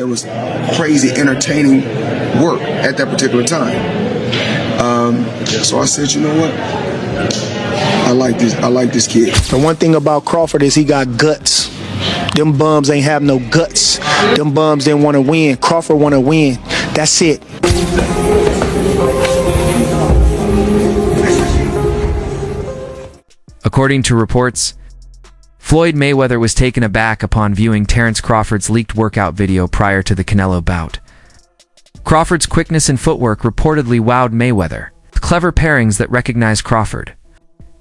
It was crazy, entertaining work at that particular time. So I said, you know what? I like this kid. The one thing about Crawford is he got guts. Them bums ain't have no guts. Them bums didn't want to win. Crawford want to win. That's it. According to reports, Floyd Mayweather was taken aback upon viewing Terence Crawford's leaked workout video prior to the Canelo bout. Crawford's quickness and footwork reportedly wowed Mayweather. The clever pairings that recognize Crawford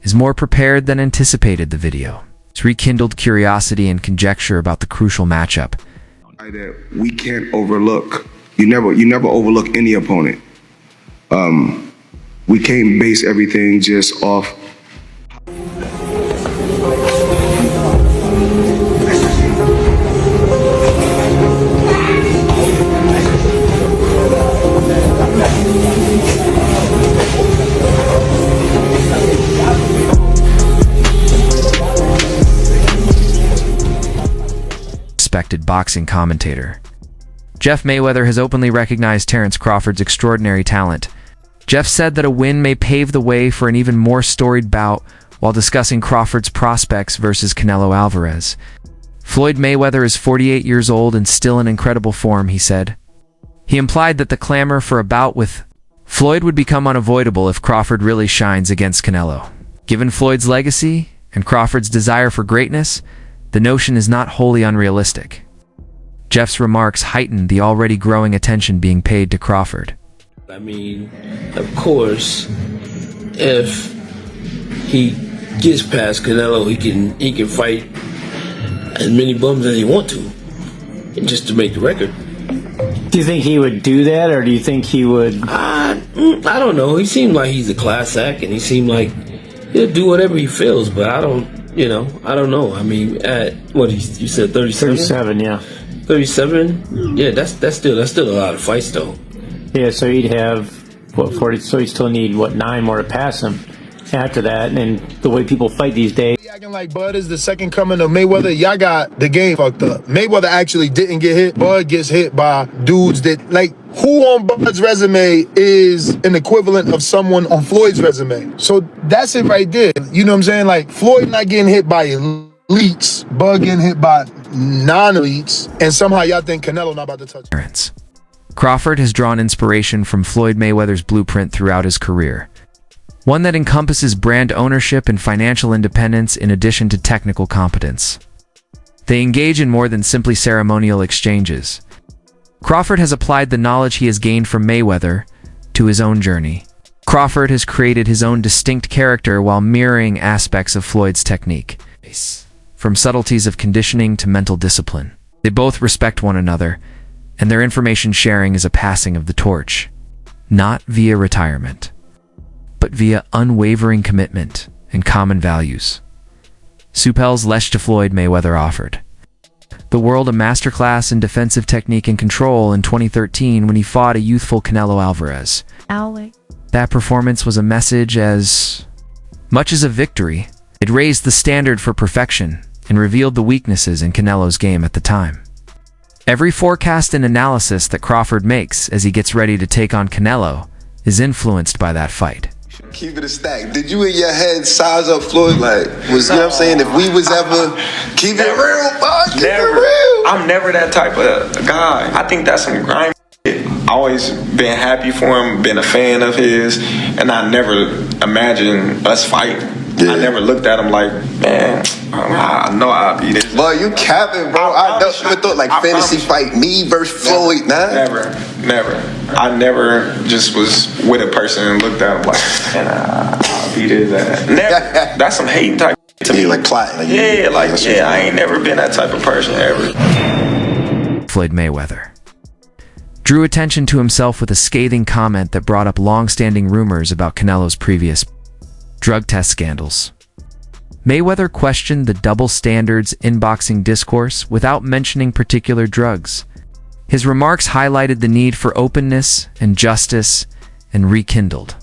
is more prepared than anticipated. The video has rekindled curiosity and conjecture about the crucial matchup. That we can't overlook. You never overlook any opponent. We can't base everything just off. Respected boxing commentator Jeff Mayweather has openly recognized Terence Crawford's extraordinary talent. Jeff said that a win may pave the way for an even more storied bout while discussing Crawford's prospects versus Canelo Álvarez. Floyd Mayweather is 48 years old and still in incredible form, he said. He implied that the clamor for a bout with Floyd would become unavoidable if Crawford really shines against Canelo. Given Floyd's legacy and Crawford's desire for greatness, the notion is not wholly unrealistic. Jeff's remarks heightened the already growing attention being paid to Crawford. I mean, of course, if he gets past Canelo, he can fight as many bums as he wants to, just to make the record. Do you think he would do that, or do you think he would? I don't know. He seemed like he's a class act, and he seemed like he'll do whatever he feels, but I don't know. I mean, at what you said, 37? 37, yeah. 37? Yeah, that's still a lot of fights though. Yeah, so he'd have 40. So he still need 9 more to pass him after that. And the way people fight these days. Acting like Bud is the second coming of Mayweather. Y'all got the game fucked up. Mayweather actually didn't get hit. Bud gets hit by dudes that, like, who on Bud's resume is an equivalent of someone on Floyd's resume? So that's it right there. You know what I'm saying? Like, Floyd not getting hit by elites, Bud getting hit by non-elites, and somehow y'all think Canelo not about to touch Terence Crawford has drawn inspiration from Floyd Mayweather's blueprint throughout his career, one that encompasses brand ownership and financial independence in addition to technical competence. They engage in more than simply ceremonial exchanges. Crawford has applied the knowledge he has gained from Mayweather to his own journey. Crawford has created his own distinct character while mirroring aspects of Floyd's technique, from subtleties of conditioning to mental discipline. They both respect one another, and their information sharing is a passing of the torch, not via retirement, but via unwavering commitment and common values. Supel's Lesh to Floyd Mayweather offered the world a masterclass in defensive technique and control in 2013 when he fought a youthful Canelo Álvarez. That performance was a message as much as a victory. It raised the standard for perfection and revealed the weaknesses in Canelo's game at the time. Every forecast and analysis that Crawford makes as he gets ready to take on Canelo is influenced by that fight. Keep it a stack. Did you in your head size up Floyd? Like, you know what I'm saying? If we was ever keep it real, boy, keep it real. I'm never that type of guy. I think that's some grimy shit. Always been happy for him, been a fan of his, and I never imagined us fighting. Yeah. I never looked at him like, man, I know I'll be this. Boy, you capping, bro. I never thought like fantasy fight me versus Floyd, nah. Never. I never just was with a person and looked at him like, man, I'll be this. Never. That's some hating type to me. Like plot. I ain't never been that type of person ever. Floyd Mayweather drew attention to himself with a scathing comment that brought up long-standing rumors about Canelo's previous drug test scandals. Mayweather questioned the double standards in boxing discourse without mentioning particular drugs. His remarks highlighted the need for openness and justice and rekindled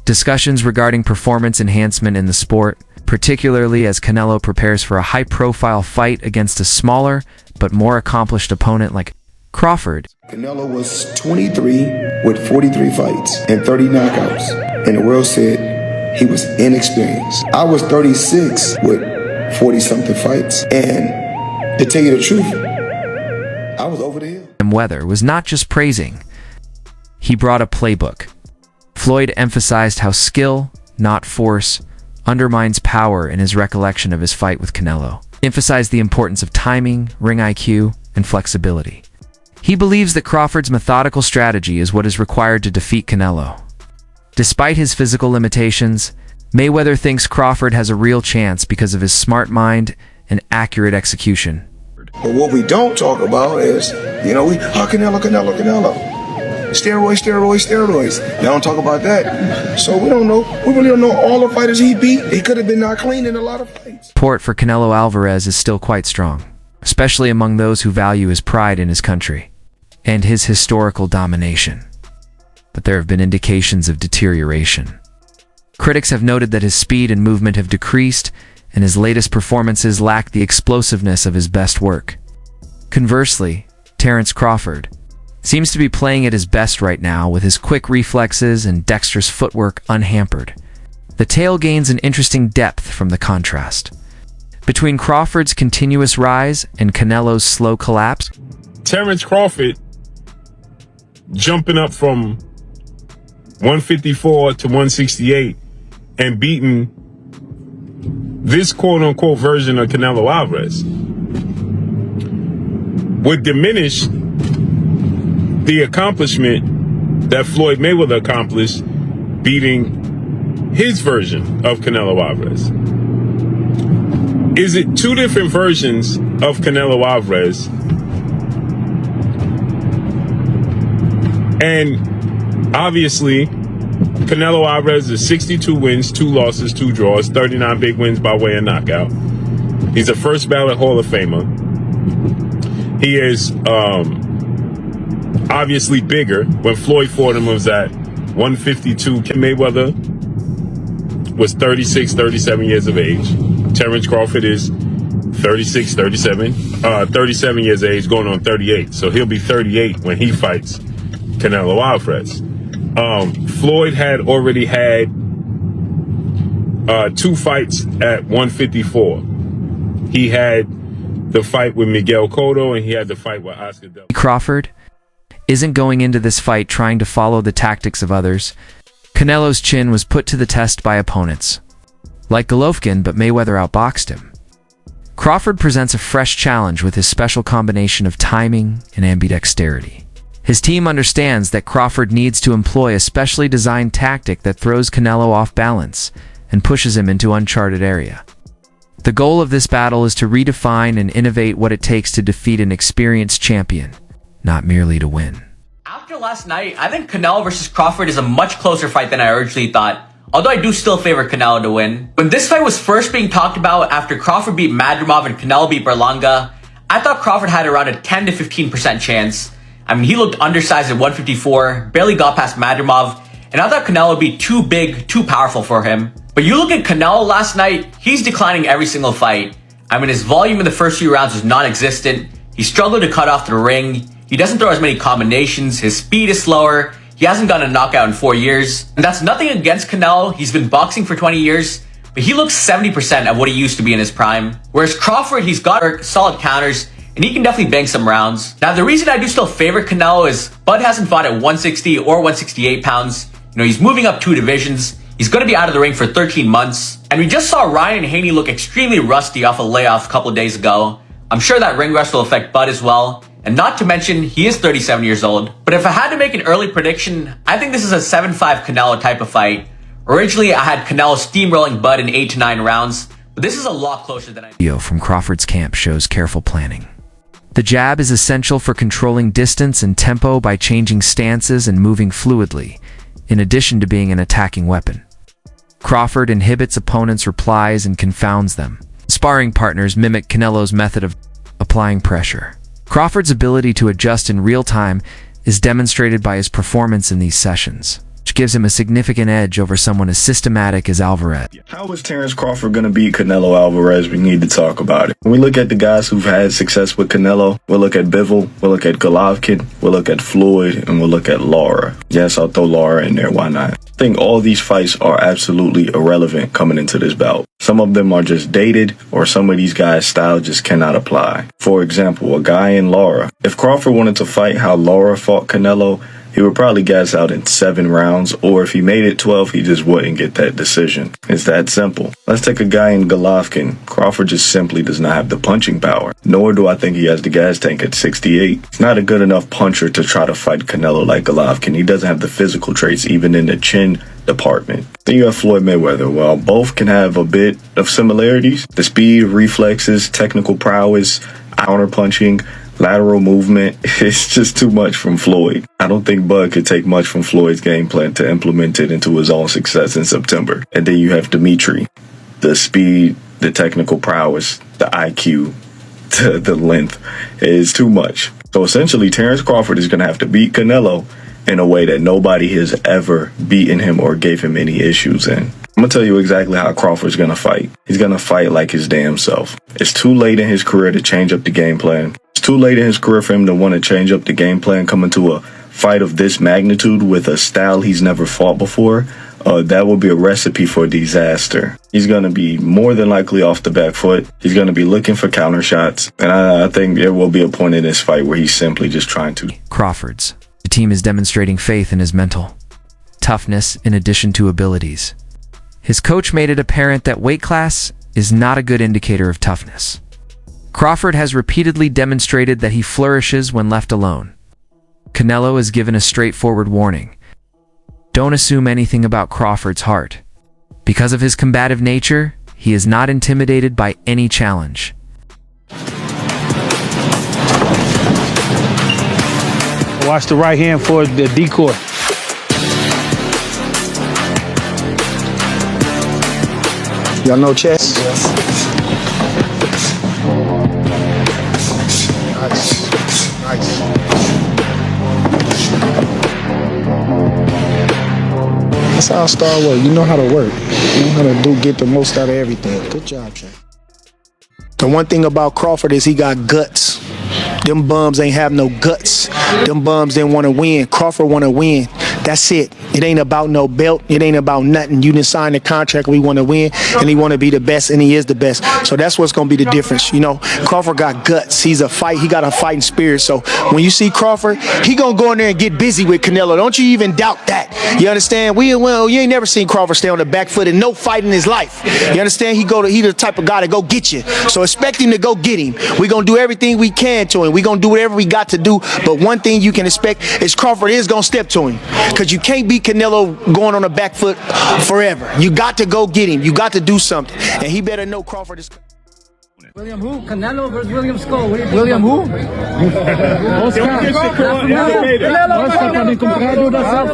discussions regarding performance enhancement in the sport, particularly as Canelo prepares for a high-profile fight against a smaller but more accomplished opponent like Crawford Canelo was 23 with 43 fights and 30 knockouts, and the world said he was inexperienced. I was 36 with 40-something fights, and to tell you the truth, I was over the hill. Mayweather was not just praising. He brought a playbook. Floyd emphasized how skill, not force, undermines power in his recollection of his fight with Canelo. He emphasized the importance of timing, ring IQ, and flexibility. He believes that Crawford's methodical strategy is what is required to defeat Canelo. Despite his physical limitations, Mayweather thinks Crawford has a real chance because of his smart mind and accurate execution. But what we don't talk about is, Canelo. Steroids. They don't talk about that. So we don't know. We really don't know all the fighters he beat. He could have been not clean in a lot of fights. Support for Canelo Álvarez is still quite strong, especially among those who value his pride in his country and his historical domination. But there have been indications of deterioration. Critics have noted that his speed and movement have decreased, and his latest performances lack the explosiveness of his best work. Conversely, Terence Crawford seems to be playing at his best right now with his quick reflexes and dexterous footwork unhampered. The tale gains an interesting depth from the contrast between Crawford's continuous rise and Canelo's slow collapse. Terence Crawford jumping up from 154 to 168 and beating this quote-unquote version of Canelo Álvarez would diminish the accomplishment that Floyd Mayweather accomplished beating his version of Canelo Álvarez. Is it two different versions of Canelo Álvarez? And obviously, Canelo Álvarez is 62 wins, 2 losses, 2 draws, 39 big wins by way of knockout. He's a first ballot Hall of Famer. He is obviously bigger. When Floyd fought him, was at 152. Mayweather was 36, 37 years of age. Terence Crawford is 36, 37 years of age, going on 38. So he'll be 38 when he fights Canelo Álvarez. Floyd had already had 2 fights at 154. He had the fight with Miguel Cotto, and he had the fight with Oscar Del. Crawford isn't going into this fight trying to follow the tactics of others. Canelo's chin was put to the test by opponents like Golovkin, but Mayweather outboxed him. Crawford presents a fresh challenge with his special combination of timing and ambidexterity. His team understands that Crawford needs to employ a specially designed tactic that throws Canelo off balance and pushes him into uncharted area. The goal of this battle is to redefine and innovate what it takes to defeat an experienced champion, not merely to win. After last night, I think Canelo versus Crawford is a much closer fight than I originally thought, although I do still favor Canelo to win. When this fight was first being talked about after Crawford beat Madrimov and Canelo beat Berlanga, I thought Crawford had around a 10 to 15% chance. I mean, he looked undersized at 154, barely got past Madrimov, and I thought Canelo would be too big, too powerful for him. But you look at Canelo last night, he's declining every single fight. I mean, his volume in the first few rounds was non-existent. He struggled to cut off the ring. He doesn't throw as many combinations. His speed is slower. He hasn't gotten a knockout in 4 years. And that's nothing against Canelo. He's been boxing for 20 years, but he looks 70% of what he used to be in his prime. Whereas Crawford, he's got solid counters, and he can definitely bang some rounds. Now, the reason I do still favor Canelo is Bud hasn't fought at 160 or 168 pounds. You know, he's moving up 2 divisions. He's going to be out of the ring for 13 months. And we just saw Ryan Haney look extremely rusty off a layoff a couple of days ago. I'm sure that ring rust will affect Bud as well. And not to mention, he is 37 years old. But if I had to make an early prediction, I think this is a 7-5 Canelo type of fight. Originally, I had Canelo steamrolling Bud in 8 to 9 rounds, but this is a lot closer than I... Video from Crawford's camp shows careful planning. The jab is essential for controlling distance and tempo by changing stances and moving fluidly, in addition to being an attacking weapon. Crawford inhibits opponents' replies and confounds them. Sparring partners mimic Canelo's method of applying pressure. Crawford's ability to adjust in real time is demonstrated by his performance in these sessions. which gives him a significant edge over someone as systematic as Álvarez. How is Terence Crawford going to beat Canelo Álvarez? We need to talk about it. When we look at the guys who've had success with Canelo, we'll look at Bivol, we'll look at Golovkin, we'll look at Floyd, and we'll look at Lara. Yes, I'll throw Lara in there, why not? I think all these fights are absolutely irrelevant coming into this bout. Some of them are just dated, or some of these guys' style just cannot apply. For example, a guy in Lara. If Crawford wanted to fight how Lara fought Canelo, he would probably gas out in 7 rounds, or if he made it 12, he just wouldn't get that decision. It's that simple. Let's take a guy in Golovkin. Crawford just simply does not have the punching power, nor do I think he has the gas tank at 68. He's not a good enough puncher to try to fight Canelo like Golovkin. He doesn't have the physical traits, even in the chin department. Then you have Floyd Mayweather. While both can have a bit of similarities, the speed, reflexes, technical prowess, counter punching, lateral movement, it's just too much from Floyd. I don't think Bud could take much from Floyd's game plan to implement it into his own success in September. And then you have Dimitri. The speed, the technical prowess, the IQ, the length is too much. So essentially, Terence Crawford is going to have to beat Canelo in a way that nobody has ever beaten him or gave him any issues in. I'm going to tell you exactly how Crawford's going to fight. He's going to fight like his damn self. It's too late in his career to change up the game plan. It's too late in his career for him to want to change up the game plan coming to a fight of this magnitude with a style he's never fought before. That will be a recipe for disaster. He's going to be more than likely off the back foot. He's going to be looking for counter shots. And I think there will be a point in this fight where he's simply just trying to. Crawford's. The team is demonstrating faith in his mental toughness in addition to abilities. His coach made it apparent that weight class is not a good indicator of toughness. Crawford has repeatedly demonstrated that he flourishes when left alone. Canelo is given a straightforward warning. Don't assume anything about Crawford's heart. Because of his combative nature, he is not intimidated by any challenge. Watch the right hand for the decoy. Y'all know chess? Nice. That's how star work. You know how to work. You know how to get the most out of everything. Good job, Trey. The one thing about Crawford is he got guts. Them bums ain't have no guts. Them bums didn't want to win. Crawford want to win. That's it. It ain't about no belt. It ain't about nothing. You didn't sign the contract. We want to win, and he want to be the best, and he is the best. So that's what's going to be the difference. You know, Crawford got guts. He got a fighting spirit. So when you see Crawford, he going to go in there and get busy with Canelo. Don't you even doubt that. You understand? You ain't never seen Crawford stay on the back foot in no fight in his life. You understand? He the type of guy to go get you. So expect him to go get him. We going to do everything we can to him. We going to do whatever we got to do. But one thing you can expect is Crawford is going to step to him. Because you can't beat Canelo going on the back foot forever. You got to go get him. You got to do something. And he better know Crawford is... William who? Canelo versus William Skull. William who?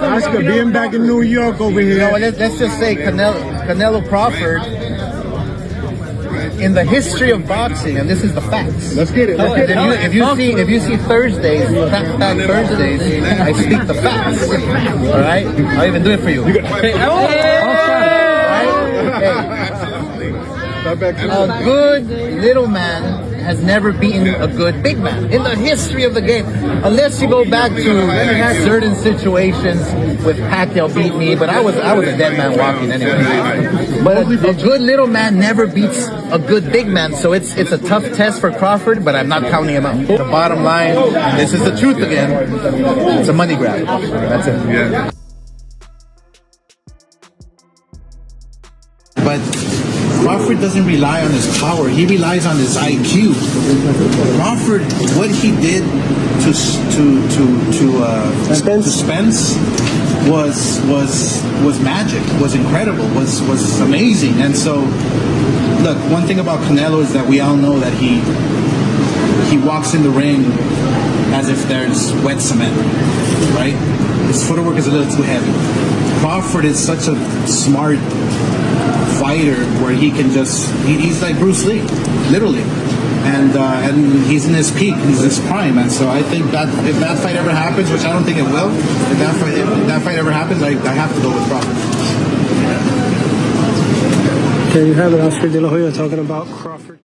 Oscar being back in New York over here. No, let's just say Canelo Crawford, in the history of boxing, and this is the facts. Let's get it. If you see Thursdays, fact Thursdays, I speak the facts. All right, I'll even do it for you. A good little man has never beaten a good big man in the history of the game, unless you go back to certain situations with Pacquiao beat me, but I was a dead man walking anyway. But a good little man never beats a good big man, so it's a tough test for Crawford, but I'm not counting him out. The bottom line, this is the truth again, it's a money grab. That's it. Yeah. But Crawford doesn't rely on his power, he relies on his IQ. Crawford, what he did to Spence was magic, was incredible, was amazing. And so, look, one thing about Canelo is that we all know that he walks in the ring as if there's wet cement, right? His footwork is a little too heavy. Crawford is such a smart fighter where he can he's like Bruce Lee, literally. and he's in his peak, he's in his prime, and so I think that if that fight ever happens, which I don't think it will, if that fight ever happens, I have to go with Crawford. There you have it, Oscar De La Hoya talking about Crawford.